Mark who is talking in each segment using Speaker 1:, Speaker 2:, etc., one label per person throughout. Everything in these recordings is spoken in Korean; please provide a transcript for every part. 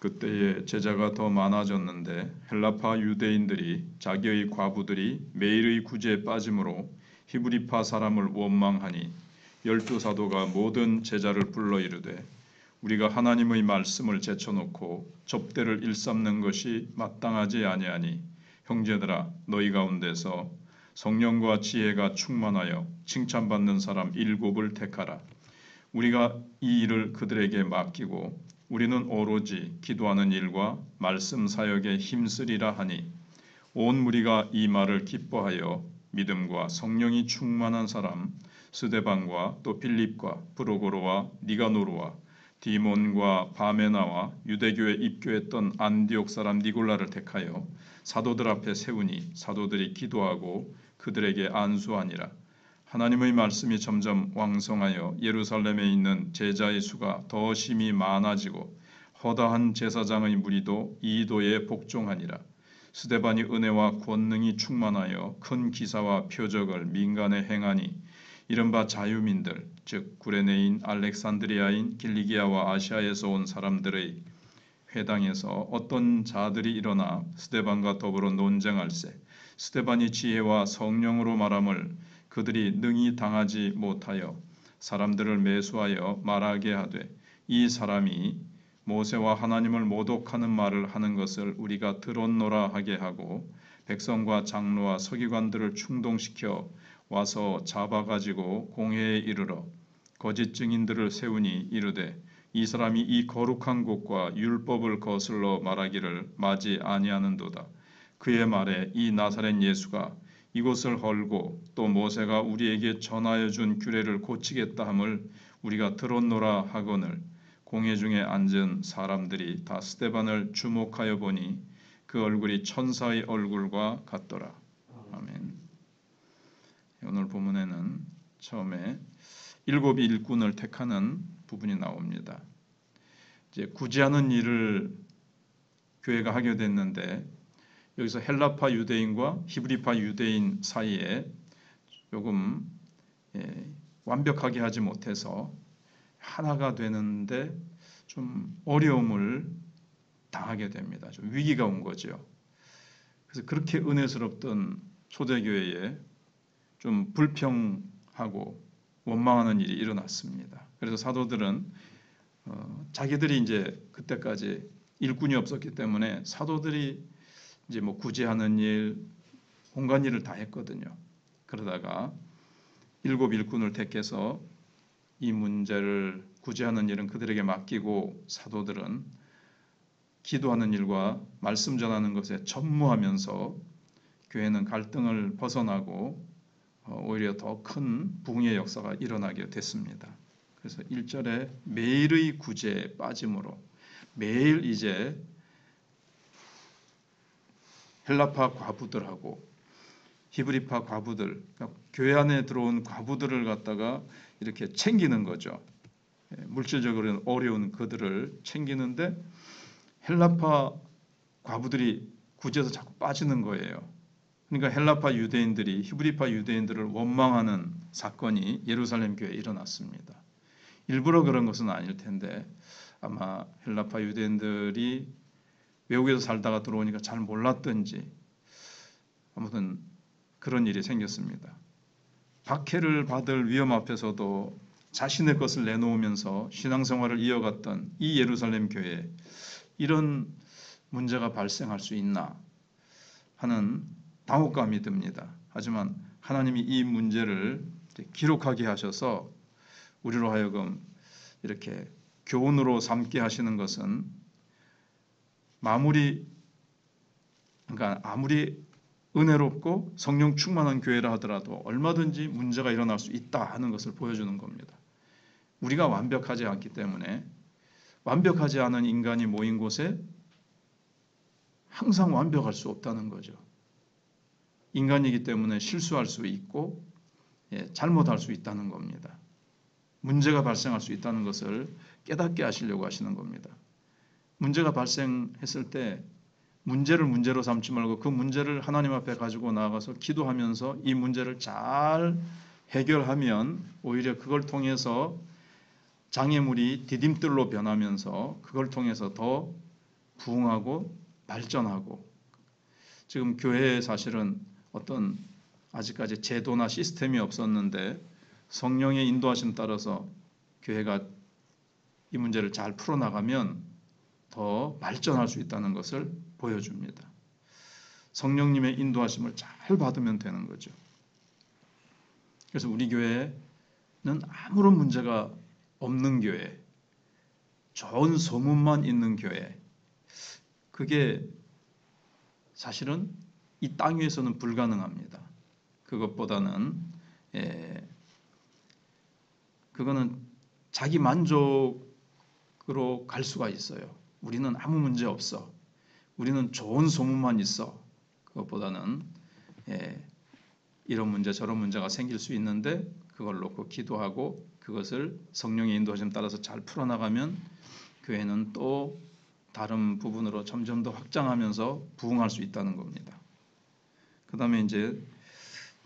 Speaker 1: 그때에 제자가 더 많아졌는데 헬라파 유대인들이 자기의 과부들이 매일의 구제에 빠짐으로 히브리파 사람을 원망하니 12사도가 모든 제자를 불러 이르되 우리가 하나님의 말씀을 제쳐놓고 접대를 일삼는 것이 마땅하지 아니하니 형제들아 너희 가운데서 성령과 지혜가 충만하여 칭찬받는 사람 7을 택하라. 우리가 이 일을 그들에게 맡기고 우리는 오로지 기도하는 일과 말씀 사역에 힘쓰리라 하니 온 무리가 이 말을 기뻐하여 믿음과 성령이 충만한 사람 스데반과 또 빌립과 브로고로와 니가노르와 디몬과 바메나와 유대교에 입교했던 안디옥 사람 니골라를 택하여 사도들 앞에 세우니 사도들이 기도하고 그들에게 안수하니라. 하나님의 말씀이 점점 왕성하여 예루살렘에 있는 제자의 수가 더 심히 많아지고 허다한 제사장의 무리도 이도에 복종하니라. 스데반이 은혜와 권능이 충만하여 큰 기사와 표적을 민간에 행하니 이른바 자유민들 즉 구레네인 알렉산드리아인 길리기아와 아시아에서 온 사람들의 회당에서 어떤 자들이 일어나 스데반과 더불어 논쟁할세 스데반이 지혜와 성령으로 말함을 그들이 능히 당하지 못하여 사람들을 매수하여 말하게 하되 이 사람이 모세와 하나님을 모독하는 말을 하는 것을 우리가 들었노라 하게 하고 백성과 장로와 서기관들을 충동시켜 와서 잡아가지고 공회에 이르러 거짓 증인들을 세우니 이르되 이 사람이 이 거룩한 곳과 율법을 거슬러 말하기를 마지 아니하는도다. 그의 말에 이 나사렛 예수가 이곳을 헐고 또 모세가 우리에게 전하여 준 규례를 고치겠다 함을 우리가 들었노라 하거늘 공회 중에 앉은 사람들이 다 스데반을 주목하여 보니 그 얼굴이 천사의 얼굴과 같더라. 아멘. 오늘 본문에는 처음에 7 일꾼을 택하는 부분이 나옵니다. 이제 구제하는 일을 교회가 하게 됐는데 여기서 헬라파 유대인과 히브리파 유대인 사이에 조금 완벽하게 하지 못해서 하나가 되는데 좀 어려움을 당하게 됩니다. 좀 위기가 온 거죠. 그래서 그렇게 은혜스럽던 초대교회에 좀 불평하고 원망하는 일이 일어났습니다. 그래서 사도들은 자기들이 이제 그때까지 일꾼이 없었기 때문에 사도들이 이제 뭐 구제하는 일, 온갖 일을 다 했거든요. 그러다가 7 일꾼을 택해서 이 문제를 구제하는 일은 그들에게 맡기고 사도들은 기도하는 일과 말씀 전하는 것에 전무하면서 교회는 갈등을 벗어나고 오히려 더 큰 부흥의 역사가 일어나게 됐습니다. 그래서 1절에 매일의 구제에 빠짐으로 매일 이제 헬라파 과부들하고 히브리파 과부들, 그러니까 교회 안에 들어온 과부들을 갖다가 이렇게 챙기는 거죠. 물질적으로 어려운 그들을 챙기는데 헬라파 과부들이 구제에서 자꾸 빠지는 거예요. 그러니까 헬라파 유대인들이 히브리파 유대인들을 원망하는 사건이 예루살렘 교회에 일어났습니다. 일부러 그런 것은 아닐 텐데 아마 헬라파 유대인들이 외국에서 살다가 들어오니까 잘 몰랐던지 아무튼 그런 일이 생겼습니다. 박해를 받을 위험 앞에서도 자신의 것을 내놓으면서 신앙생활을 이어갔던 이 예루살렘 교회에 이런 문제가 발생할 수 있나 하는 당혹감이 듭니다. 하지만 하나님이 이 문제를 기록하게 하셔서 우리로 하여금 이렇게 교훈으로 삼게 하시는 것은 그러니까 아무리 은혜롭고 성령 충만한 교회라 하더라도 얼마든지 문제가 일어날 수 있다 하는 것을 보여주는 겁니다. 우리가 완벽하지 않기 때문에 완벽하지 않은 인간이 모인 곳에 항상 완벽할 수 없다는 거죠. 인간이기 때문에 실수할 수 있고 잘못할 수 있다는 겁니다. 문제가 발생할 수 있다는 것을 깨닫게 하시려고 하시는 겁니다. 문제가 발생했을 때 문제를 문제로 삼지 말고 그 문제를 하나님 앞에 가지고 나아가서 기도하면서 이 문제를 잘 해결하면 오히려 그걸 통해서 장애물이 디딤돌로 변하면서 그걸 통해서 더 부흥하고 발전하고, 지금 교회에 사실은 어떤 아직까지 제도나 시스템이 없었는데 성령의 인도하심 따라서 교회가 이 문제를 잘 풀어나가면 더 발전할 수 있다는 것을 보여줍니다. 성령님의 인도하심을 잘 받으면 되는 거죠. 그래서 우리 교회는 아무런 문제가 없는 교회, 좋은 소문만 있는 교회, 그게 사실은 이 땅 위에서는 불가능합니다. 그것보다는 그거는 자기 만족으로 갈 수가 있어요. 우리는 아무 문제 없어, 우리는 좋은 소문만 있어. 그것보다는 이런 문제 저런 문제가 생길 수 있는데 그걸 놓고 기도하고 그것을 성령의 인도하심 따라서 잘 풀어나가면 교회는 또 다른 부분으로 점점 더 확장하면서 부흥할 수 있다는 겁니다. 그 다음에 이제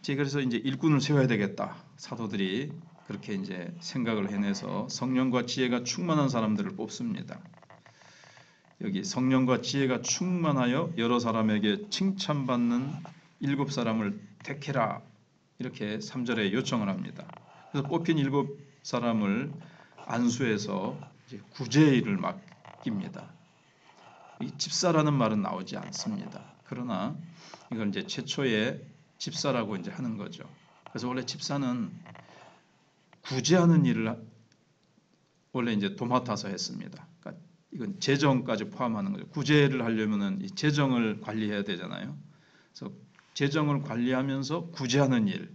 Speaker 1: 그래서 이제 일꾼을 세워야 되겠다. 사도들이 그렇게 이제 생각을 해내서 성령과 지혜가 충만한 사람들을 뽑습니다. 여기 성령과 지혜가 충만하여 여러 사람에게 칭찬받는 7사람을 택해라, 이렇게 3절에 요청을 합니다. 그래서 뽑힌 7사람을 안수해서 이제 구제의 일을 맡깁니다. 이 집사라는 말은 나오지 않습니다. 그러나 이건 이제 최초의 집사라고 이제 하는 거죠. 그래서 원래 집사는 구제하는 일을 원래 이제 도맡아서 했습니다. 그러니까 이건 재정까지 포함하는 거죠. 구제를 하려면은 이 재정을 관리해야 되잖아요. 그래서 재정을 관리하면서 구제하는 일,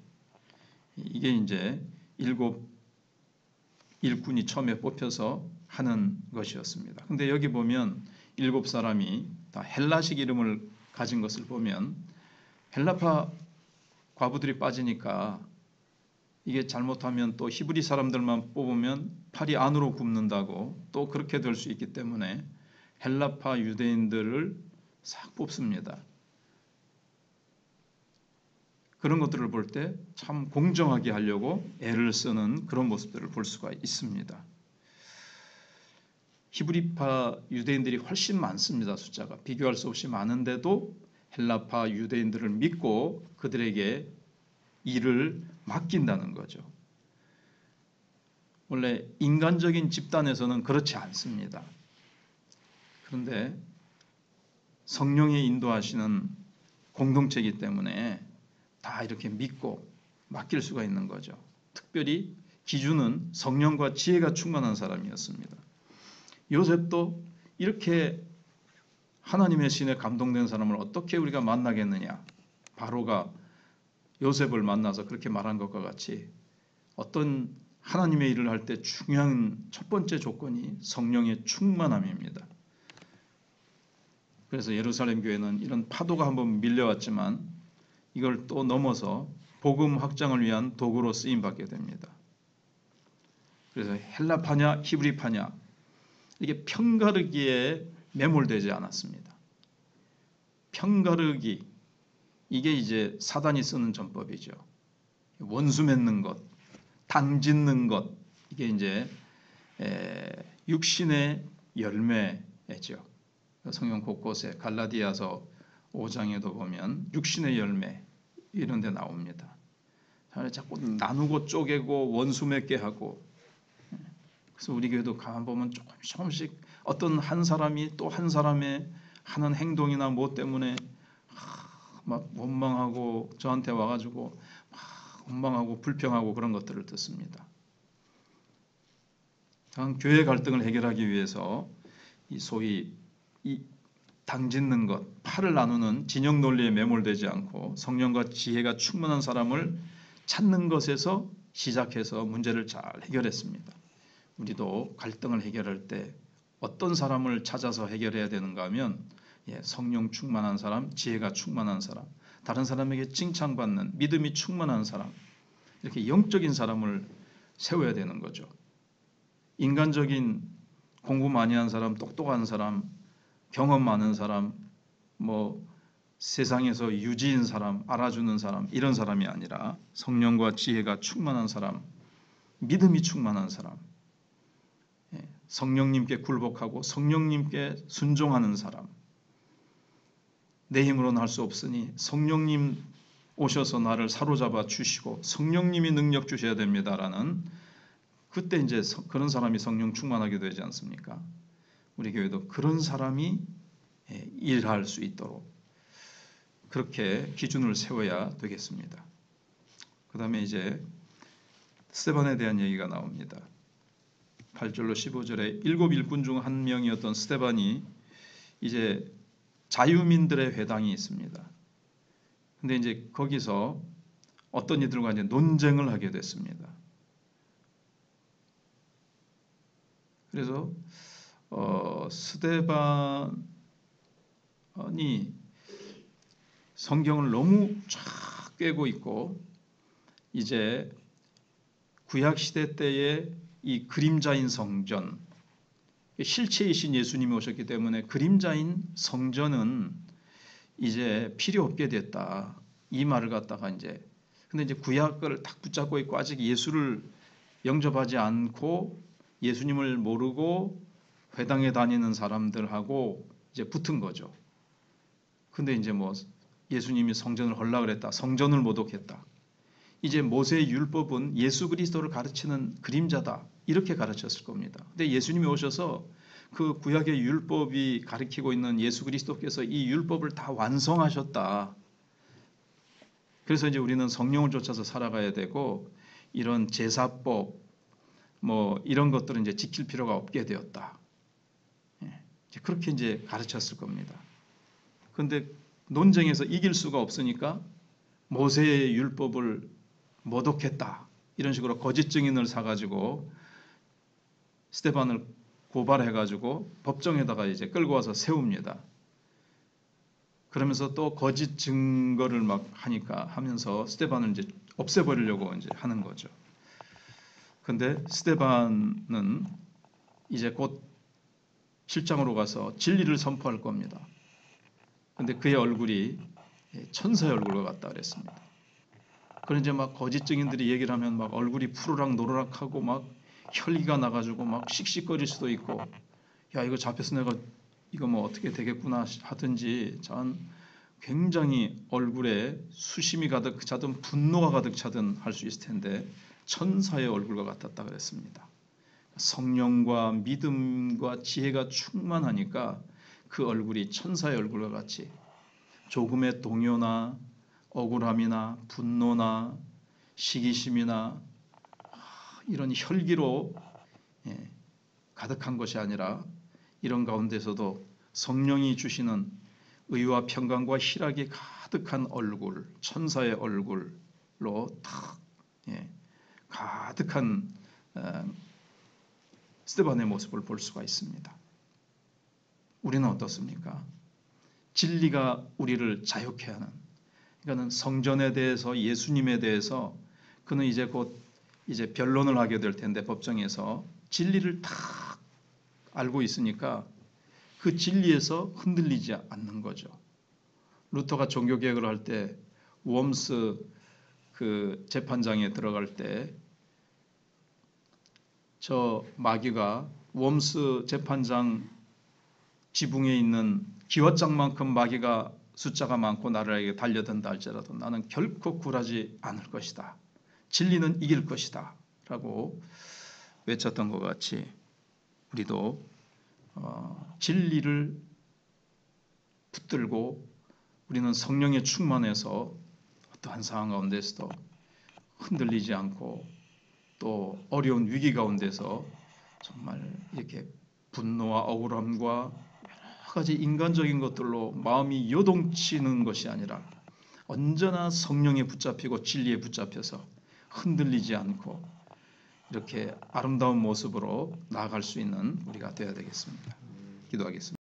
Speaker 1: 이게 이제 7 일꾼이 처음에 뽑혀서 하는 것이었습니다. 근데 여기 보면 7사람이 다 헬라식 이름을 가진 것을 보면 헬라파 과부들이 빠지니까 이게 잘못하면 또 히브리 사람들만 뽑으면 팔이 안으로 굽는다고 또 그렇게 될 수 있기 때문에 헬라파 유대인들을 싹 뽑습니다. 그런 것들을 볼 때 참 공정하게 하려고 애를 쓰는 그런 모습들을 볼 수가 있습니다. 히브리파 유대인들이 훨씬 많습니다. 숫자가 비교할 수 없이 많은데도 헬라파 유대인들을 믿고 그들에게 일을 맡긴다는 거죠. 원래 인간적인 집단에서는 그렇지 않습니다. 그런데 성령의 인도하시는 공동체이기 때문에 다 이렇게 믿고 맡길 수가 있는 거죠. 특별히 기준은 성령과 지혜가 충만한 사람이었습니다. 요셉도 이렇게 하나님의 신에 감동된 사람을 어떻게 우리가 만나겠느냐. 바로가 요셉을 만나서 그렇게 말한 것과 같이 어떤 하나님의 일을 할 때 중요한 첫 번째 조건이 성령의 충만함입니다. 그래서 예루살렘 교회는 이런 파도가 한번 밀려왔지만 이걸 또 넘어서 복음 확장을 위한 도구로 쓰임받게 됩니다. 그래서 헬라파냐 히브리파냐 이게 편가르기에 매몰되지 않았습니다. 편가르기, 이게 이제 사단이 쓰는 전법이죠. 원수 맺는 것, 당 짓는 것, 이게 이제 육신의 열매죠. 성경 곳곳에 갈라디아서 5장에도 보면 육신의 열매 이런 데 나옵니다. 자꾸 나누고 쪼개고 원수 맺게 하고, 그래서 우리 교회도 가만 보면 조금씩 어떤 한 사람이 또 한 사람의 하는 행동이나 뭐 때문에 막 원망하고 저한테 와가지고 막 원망하고 불평하고 그런 것들을 듣습니다. 교회 갈등을 해결하기 위해서 이 소위 이 당짓는 것, 팔을 나누는 진영 논리에 매몰되지 않고 성령과 지혜가 충만한 사람을 찾는 것에서 시작해서 문제를 잘 해결했습니다. 우리도 갈등을 해결할 때 어떤 사람을 찾아서 해결해야 되는가 하면 성령 충만한 사람, 지혜가 충만한 사람, 다른 사람에게 칭찬받는 믿음이 충만한 사람, 이렇게 영적인 사람을 세워야 되는 거죠. 인간적인 공부 많이 한 사람, 똑똑한 사람, 경험 많은 사람, 뭐 세상에서 유지인 사람, 알아주는 사람, 이런 사람이 아니라 성령과 지혜가 충만한 사람, 믿음이 충만한 사람, 성령님께 굴복하고 성령님께 순종하는 사람. 내 힘으로는 할 수 없으니 성령님 오셔서 나를 사로잡아 주시고 성령님이 능력 주셔야 됩니다라는, 그때 이제 그런 사람이 성령 충만하게 되지 않습니까? 우리 교회도 그런 사람이 일할 수 있도록 그렇게 기준을 세워야 되겠습니다. 그 다음에 이제 스데반에 대한 얘기가 나옵니다. 8절로 15절에 일곱 일꾼 중 한 명이었던 스데반이 이제 자유민들의 회당이 있습니다. 근데 이제 거기서 어떤 이들과 이제 논쟁을 하게 됐습니다. 그래서 스데반이 성경을 너무 쫙 꿰고 있고 이제 구약 시대 때의 이 그림자인 성전, 실체이신 예수님이 오셨기 때문에 그림자인 성전은 이제 필요 없게 됐다. 이 말을 갖다가 근데 이제 구약을 딱 붙잡고 있고 아직 예수를 영접하지 않고 예수님을 모르고 회당에 다니는 사람들하고 이제 붙은 거죠. 근데 이제 뭐 예수님이 성전을 헐라 그랬다. 성전을 모독했다. 이제 모세의 율법은 예수 그리스도를 가르치는 그림자다. 이렇게 가르쳤을 겁니다. 근데 예수님이 오셔서 그 구약의 율법이 가리키고 있는 예수 그리스도께서 이 율법을 다 완성하셨다. 그래서 이제 우리는 성령을 쫓아서 살아가야 되고 이런 제사법 뭐 이런 것들은 이제 지킬 필요가 없게 되었다. 그렇게 이제 가르쳤을 겁니다. 그런데 논쟁에서 이길 수가 없으니까 모세의 율법을 모독했다. 이런 식으로 거짓 증인을 사가지고 스데반을 고발해가지고 법정에다가 이제 끌고 와서 세웁니다. 그러면서 또 거짓 증거를 막 하면서 스데반을 이제 없애버리려고 이제 하는 거죠. 근데 스데반은 이제 곧 실장으로 가서 진리를 선포할 겁니다. 근데 그의 얼굴이 천사의 얼굴과 같다 그랬습니다. 그런 이제 막 거짓 증인들이 얘기를 하면 막 얼굴이 푸르락 노르락하고 막 혈기가 나가지고 막 씩씩거릴 수도 있고, 야 이거 잡혀서 내가 이거 뭐 어떻게 되겠구나 하든지, 전 굉장히 얼굴에 수심이 가득 차든 분노가 가득 차든 할 수 있을 텐데 천사의 얼굴과 같았다 그랬습니다. 성령과 믿음과 지혜가 충만하니까 그 얼굴이 천사의 얼굴과 같이 조금의 동요나 억울함이나 분노나 시기심이나 이런 혈기로 가득한 것이 아니라 이런 가운데서도 성령이 주시는 의와 평강과 희락이 가득한 얼굴, 천사의 얼굴로 탁 가득한 스데반의 모습을 볼 수가 있습니다. 우리는 어떻습니까? 진리가 우리를 자유케 하는, 그러니까 성전에 대해서 예수님에 대해서 그는 이제 곧 이제 변론을 하게 될 텐데 법정에서 진리를 다 알고 있으니까 그 진리에서 흔들리지 않는 거죠. 루터가 종교개혁을 할 때 웜스 그 재판장에 들어갈 때 저 마귀가 웜스 재판장 지붕에 있는 기왓장만큼 마귀가 숫자가 많고 나를 달려든다 할지라도 나는 결코 굴하지 않을 것이다. 진리는 이길 것이다. 라고 외쳤던 것 같이 우리도 진리를 붙들고 우리는 성령에 충만해서 어떠한 상황 가운데서도 흔들리지 않고 또 어려운 위기 가운데서 정말 이렇게 분노와 억울함과 여러 가지 인간적인 것들로 마음이 요동치는 것이 아니라 언제나 성령에 붙잡히고 진리에 붙잡혀서 흔들리지 않고 이렇게 아름다운 모습으로 나아갈 수 있는 우리가 되어야 되겠습니다. 기도하겠습니다.